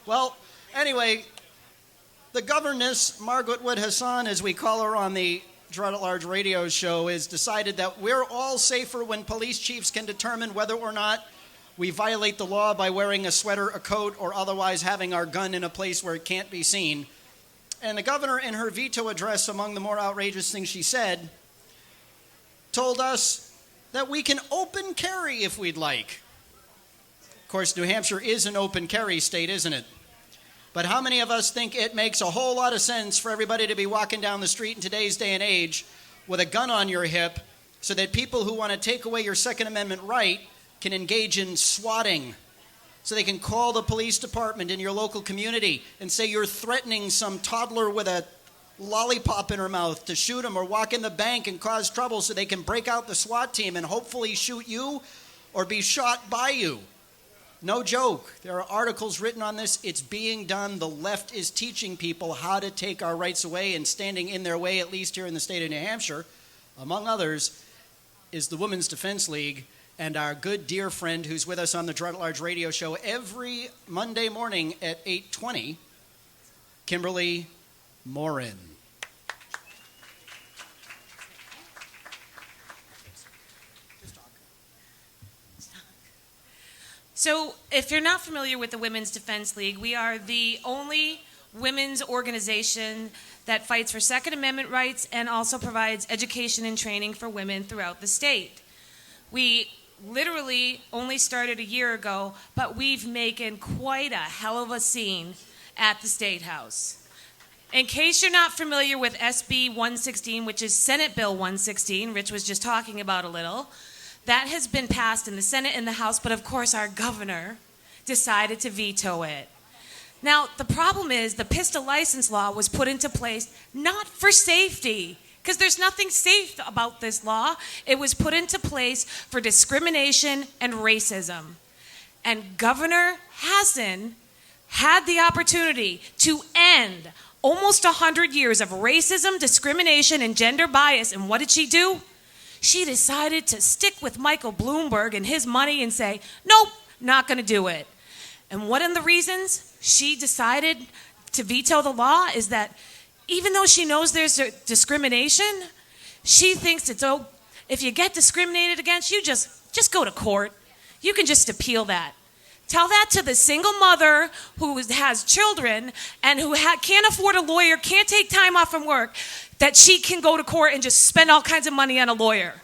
Well, anyway, the governess, Margaret Wood Hassan, as we call her on the Dread at Large radio show, has decided that we're all safer when police chiefs can determine whether or not we violate the law by wearing a sweater, a coat, or otherwise having our gun in a place where it can't be seen. And the governor, in her veto address, among the more outrageous things she said, told us that we can open carry if we'd like. Of course, New Hampshire is an open carry state, isn't it? But how many of us think it makes a whole lot of sense for everybody to be walking down the street in today's day and age with a gun on your hip so that people who want to take away your Second Amendment right can engage in swatting, so they can call the police department in your local community and say you're threatening some toddler with a lollipop in her mouth to shoot him, or walk in the bank and cause trouble so they can break out the SWAT team and hopefully shoot you or be shot by you. No joke. There are articles written on this. It's being done. The left is teaching people how to take our rights away, and standing in their way, at least here in the state of New Hampshire, among others, is the Women's Defense League. And our good dear friend who's with us on the Dread at Large radio show every Monday morning at 8:20, Kimberly Morin. So if you're not familiar with the Women's Defense League, we are the only women's organization that fights for Second Amendment rights and also provides education and training for women throughout the state. We literally only started a year ago, but we've making quite a hell of a scene at the State House. In case you're not familiar with SB 116, which is Senate Bill 116, Rich was just talking about a little, that has been passed in the Senate and the House, but of course our governor decided to veto it. Now, the problem is the pistol license law was put into place not for safety, because there's nothing safe about this law. It was put into place for discrimination and racism. And Governor Hassan had the opportunity to end almost 100 years of racism, discrimination, and gender bias. And what did she do? She decided to stick with Michael Bloomberg and his money and say, nope, not going to do it. And one of the reasons she decided to veto the law is that even though she knows there's discrimination, she thinks it's, oh, if you get discriminated against, you just go to court. You can just appeal that. Tell that to the single mother who has children and who can't afford a lawyer, can't take time off from work, that she can go to court and just spend all kinds of money on a lawyer.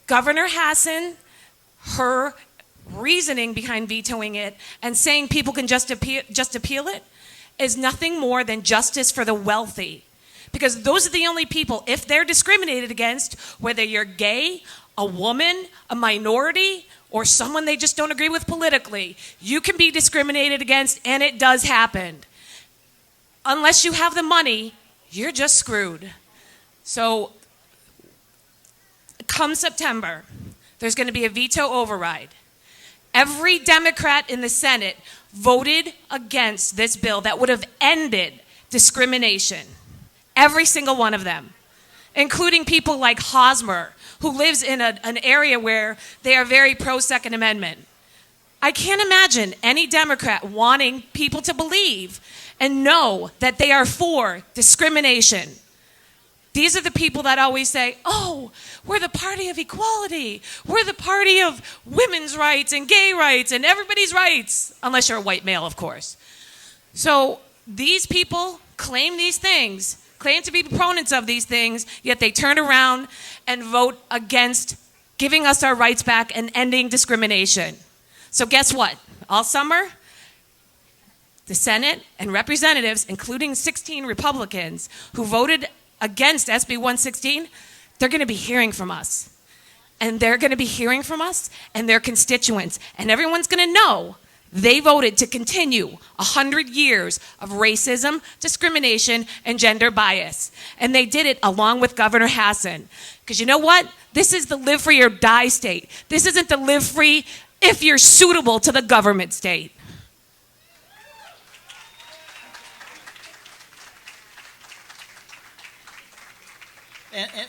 Governor Hassan, her reasoning behind vetoing it and saying people can just appeal it is nothing more than justice for the wealthy. Because those are the only people, if they're discriminated against, whether you're gay, a woman, a minority, or someone they just don't agree with politically, you can be discriminated against, and it does happen. Unless you have the money, you're just screwed. So, come September, there's going to be a veto override. Every Democrat in the Senate voted against this bill that would have ended discrimination. Every single one of them, including people like Hosmer, who lives in an area where they are very pro-Second Amendment. I can't imagine any Democrat wanting people to believe and know that they are for discrimination. These are the people that always say, oh, we're the party of equality. We're the party of women's rights and gay rights and everybody's rights, unless you're a white male, of course. So these people claim these things, claim to be proponents of these things, yet they turn around and vote against giving us our rights back and ending discrimination. So guess what? All summer, the Senate and representatives, including 16 Republicans who voted against SB 116, they're going to be hearing from us. And they're going to be hearing from us and their constituents. And everyone's going to know they voted to continue 100 years of racism, discrimination, and gender bias. And they did it along with Governor Hassan. Because you know what? This is the live free or die state. This isn't the live free if you're suitable to the government state.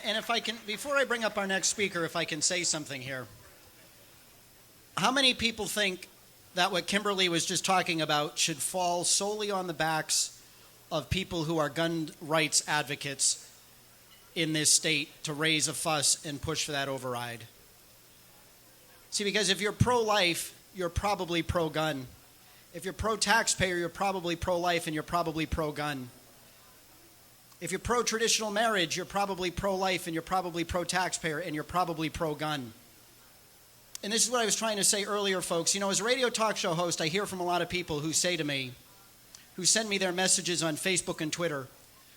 And if I can, before I bring up our next speaker, if I can say something here. How many people think that what Kimberly was just talking about should fall solely on the backs of people who are gun rights advocates in this state to raise a fuss and push for that override. See, because if you're pro-life, you're probably pro-gun. If you're pro-taxpayer, you're probably pro-life and you're probably pro-gun. If you're pro-traditional marriage, you're probably pro-life and you're probably pro-taxpayer and you're probably pro-gun. And this is what I was trying to say earlier, folks. You know, as a radio talk show host, I hear from a lot of people who say to me, who send me their messages on Facebook and Twitter,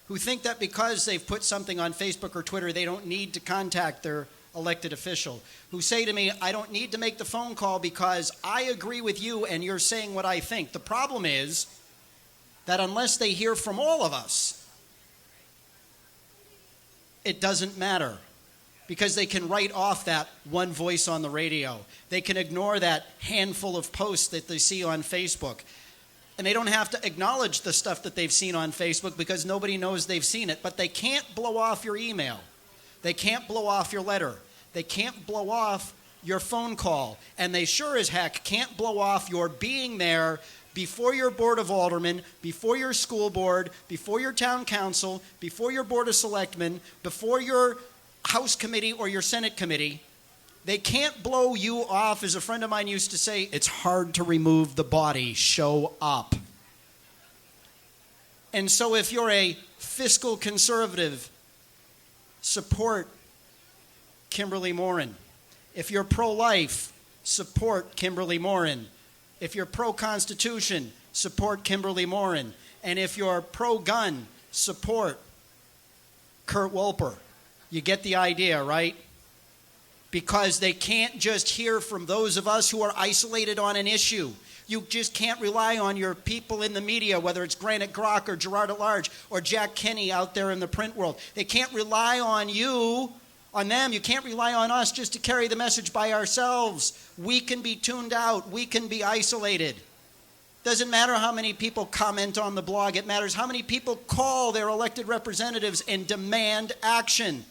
who think that because they've put something on Facebook or Twitter, they don't need to contact their elected official, who say to me, I don't need to make the phone call because I agree with you and you're saying what I think. The problem is that unless they hear from all of us, it doesn't matter, because they can write off that one voice on the radio. They can ignore that handful of posts that they see on Facebook. And they don't have to acknowledge the stuff that they've seen on Facebook because nobody knows they've seen it. But they can't blow off your email. They can't blow off your letter. They can't blow off your phone call. And they sure as heck can't blow off your being there before your board of aldermen, before your school board, before your town council, before your board of selectmen, before your House committee or your Senate committee. They can't blow you off. As a friend of mine used to say, it's hard to remove the body. Show up. And so if you're a fiscal conservative, support Kimberly Morin. If you're pro-life, support Kimberly Morin. If you're pro-Constitution, support Kimberly Morin. And if you're pro-gun, support Kurt Wolper. You get the idea, right? Because they can't just hear from those of us who are isolated on an issue. You just can't rely on your people in the media, whether it's Granite Grok or Gerard at Large or Jack Kinney out there in the print world. They can't rely on you, on them. You can't rely on us just to carry the message by ourselves. We can be tuned out. We can be isolated. Doesn't matter how many people comment on the blog. It matters how many people call their elected representatives and demand action.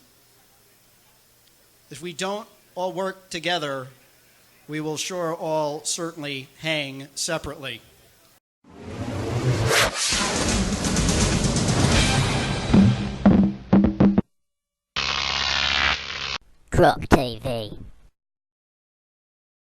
If we don't all work together, we will sure all certainly hang separately. Croc TV.